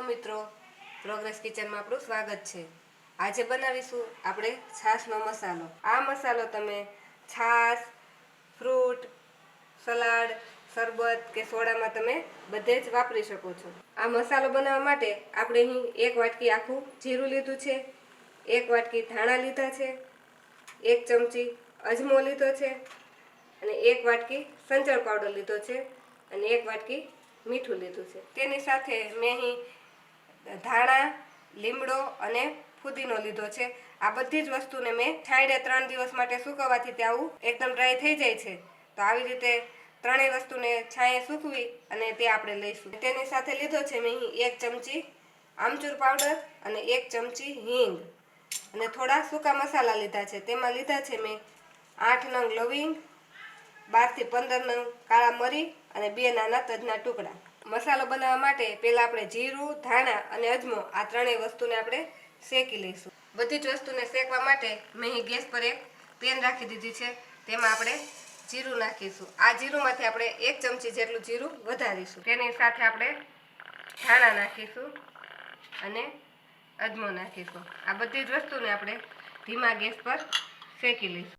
મિત્રો, પ્રોગ્રેસ કિચનમાં આપણું સ્વાગત છે। આજે બનાવીશું આપણે છાશનો મસાલો। આ મસાલો તમે છાશ, ફ્રૂટ, સલાડ, શરબત કે સોડામાં તમે બધે જ વાપરી શકો છો। આ મસાલો બનાવવા માટે આપણે અહીં 1 વાટકી આખું જીરું લીધું છે, 1 વાટકી ધાણા લીધા છે, 1 ચમચી અજમો લીધો છે અને 1 વાટકી સંચળ પાવડર લીધો છે અને 1 વાટકી મીઠું લીધું છે। તેની સાથે મેં અહીં ધાણા, લીમડો અને ફુદીનો લીધો છે। આ બધી જ વસ્તુને મેં છાંયડે 3 દિવસ માટે સૂકવવાથી તે આવું એકદમ ડ્રાય થઈ જાય છે। તો આવી રીતે ત્રણેય વસ્તુને છાંયે સૂકવી અને તે આપણે લઈશું। તેની સાથે લીધો છે મેં અહીં 1 ચમચી આમચૂર પાવડર અને 1 ચમચી હિંગ અને થોડા સૂકા મસાલા લીધા છે। તેમાં લીધા છે મેં 8 નંગ લવિંગ, 12 થી 15 નંગ કાળા મરી અને 2 નાના તજના ટુકડા। મસાલો બનાવવા માટે પહેલા આપણે જીરું, ધાણા અને અજમો આ ત્રણેય વસ્તુને આપણે શેકી લઈશું। બધી જ વસ્તુને શેકવા માટે મેં અહીં ગેસ પર એક પેન રાખી દીધી છે। તેમાં આપણે જીરું નાખીશું। આ જીરુંમાંથી આપણે 1 ચમચી જેટલું જીરું વધારીશું। તેની સાથે આપણે ધાણા નાખીશું અને અજમો નાખીશું। આ બધી જ વસ્તુને આપણે ધીમા ગેસ પર શેકી લઈશું।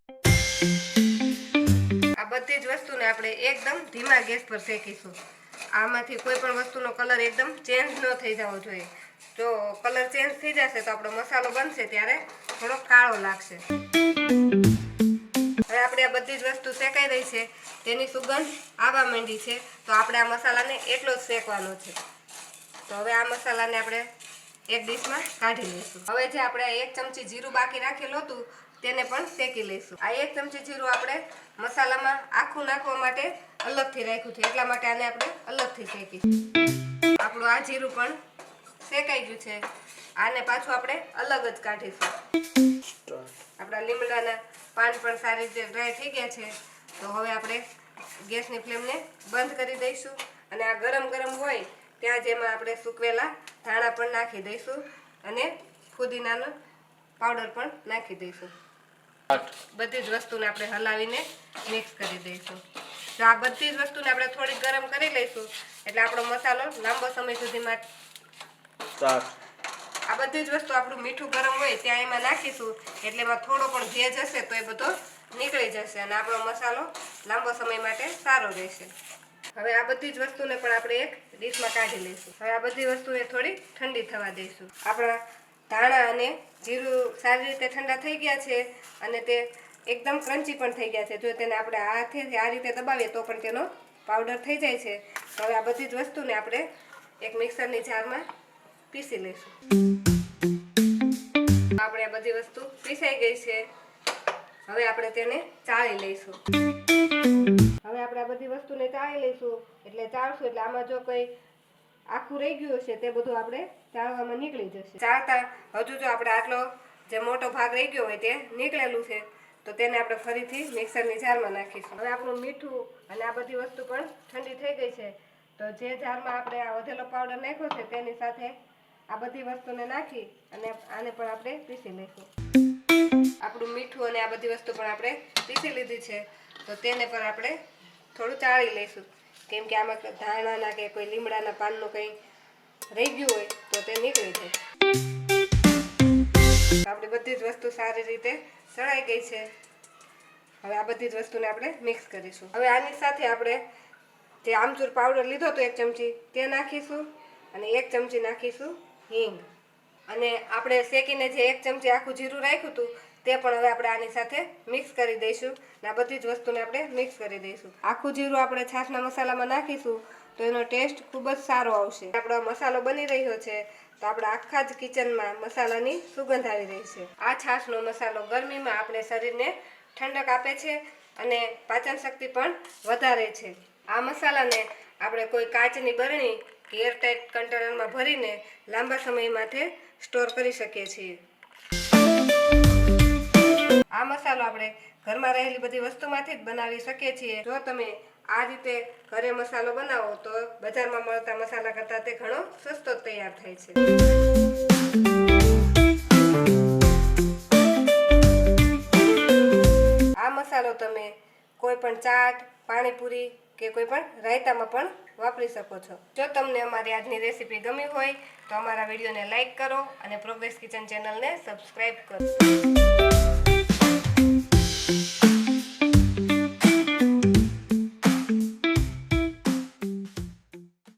આ બધી જ વસ્તુને આપણે એકદમ ધીમા ગેસ પર શેકીશું। આમાંથી કોઈ પણ વસ્તુનો કલર એકદમ ચેન્જ ન થઈ જવો જોઈએ। જો કલર ચેન્જ થઈ જશે તો આપણો મસાલો બનશે ત્યારે થોડો કાળો લાગશે। હવે આપણે આ બધી જ વસ્તુ શેકાઈ રહી છે, તેની સુગંધ આવવા માંડી છે, તો આપણે આ મસાલાને એટલો જ શેકવાનો છે। તો હવે આ મસાલાને આપણે એક ડીશમાં કાઢી લઈશું। હવે જે આપણે 1 ચમચી જીરું બાકી રાખેલું હતું તેને પણ શેકી લઈશું। આ 1 ચમચી જીરું આપણે મસાલામાં આખું નાખવા માટે અલગથી રાખ્યું છે, એટલા માટે આને આપણે અલગથી શેકીશું। આપણું આ જીરું પણ શેકાઈ ગયું છે, આને પાછું આપણે અલગ જ કાઢીશું। આપણા લીમડાના પાન પણ સારી રીતે ડ્રાય થઈ ગયા છે, તો હવે આપણે ગેસની ફ્લેમને બંધ કરી દઈશું અને આ ગરમ ગરમ હોય ત્યાં જેમાં આપણે સૂકવેલા ધાણા પણ નાખી દઈશું અને ફુદીનાનો પાવડર પણ નાખી દઈશું। બધી જ વસ્તુને આપણે હલાવીને મિક્સ કરી દઈશું। જો આ બધી જ વસ્તુને આપણે થોડી ગરમ કરી લઈશું એટલે આપણો મસાલો લાંબો સમય સુધીમાં આ બધી જ વસ્તુ આપણું મીઠું ગરમ હોય ત્યાં એમાં નાખીશું એટલે એમાં થોડો પણ ભેજ હશે તો એ બધો નીકળી જશે અને આપણો મસાલો લાંબો સમય માટે સારો રહેશે। હવે આ બધી જ વસ્તુને પણ આપણે એક ડીશમાં કાઢી લઈશું। હવે આ બધી વસ્તુને થોડી ઠંડી થવા દઈશું। આપણા ધાણા અને જીરું સારી રીતે ઠંડા થઈ ગયા છે અને તે એકદમ ક્રન્ચી પણ થઈ ગયા છે। જો તેને આપણે હાથેથી આ રીતે દબાવીએ તો પણ તેનો પાવડર થઈ જાય છે। તો હવે આ બધી જ વસ્તુને આપણે એક મિક્સરની જારમાં પીસી લઈશું। આપણે આ બધી વસ્તુ પીસાઈ ગઈ છે, હવે આપણે તેને ચાળી લઈશું। હવે આપણે આ બધી વસ્તુને ચાળી લઈશું એટલે ચાળશું એટલે આમાં જો કોઈ આખું રહી ગયું હશે તે બધું આપણે ચાળવામાં નીકળી જશે। ચાળતા હજુ જો આપણે આટલો જે મોટો ભાગ રહી ગયો હોય તે નીકળેલું છે તો તેને આપણે ફરીથી મિક્સરની જારમાં નાખીશું। હવે આપણું મીઠું અને આ બધી વસ્તુ પણ ઠંડી થઈ ગઈ છે, તો જે જારમાં આપણે આ વધેલો પાવડર નાખ્યો છે તેની સાથે આ બધી વસ્તુને નાખી અને આને પણ આપણે પીસી લઈશું। આપણું મીઠું અને આ બધી વસ્તુ પણ આપણે પીસી લીધી છે, તો તેને પણ આપણે થોડું ચાળી લઈશું, કેમ કે આમાં ધાણાના કે કોઈ લીમડાના પાનનું કંઈ રહી ગયું હોય તો તે નીકળી જાય। આપણી બધી જ વસ્તુ સારી રીતે ચડાઈ ગઈ છે। હવે આ બધી જ વસ્તુને આપણે મિક્સ કરીશું। હવે આની સાથે આપણે જે આમચૂર પાવડર લીધો હતો 1 ચમચી તે નાખીશું અને 1 ચમચી નાખીશું હિંગ અને આપણે શેકીને જે 1 ચમચી આખું જીરું રાખ્યું હતું તે પણ હવે આપણે આની સાથે મિક્સ કરી દઈશું અને આ બધી જ વસ્તુને આપણે મિક્સ કરી દઈશું। આખું જીરું આપણે છાશના મસાલામાં નાખીશું તો એનો ટેસ્ટ ખૂબ જ સારો આવશે। આપણો મસાલો બની રહ્યો છે તો આપણા આખા જ કિચનમાં મસાલાની સુગંધ આવી રહી છે। આ છાશનો મસાલો ગરમીમાં આપણે શરીરને ઠંડક આપે છે અને પાચન શક્તિ પણ વધારે છે। આ મસાલાને આપણે કોઈ કાચની બરણી કે એરટાઇટ કન્ટેનરમાં ભરીને લાંબા સમય માટે સ્ટોર કરી શકીએ છીએ। આ મસાલો આપણે ઘરમાં રહેલી બધી વસ્તુમાંથી જ બનાવી શકીએ છીએ। જો તમે આ રીતે ઘરે મસાલો બનાવો તો બજારમાં મળતા મસાલા કરતાં તે ઘણો સસ્તો તૈયાર થાય છે। આ મસાલો તમે કોઈ પણ ચાટ, પાણીપુરી કે કોઈ પણ રાયતામાં પણ વાપરી શકો છો. જો તમને અમારી આજની રેસીપી ગમી હોય તો અમારા વિડીયોને લાઈક કરો અને પ્રોગ્રેસ કિચન ચેનલને સબસ્ક્રાઈબ કરો.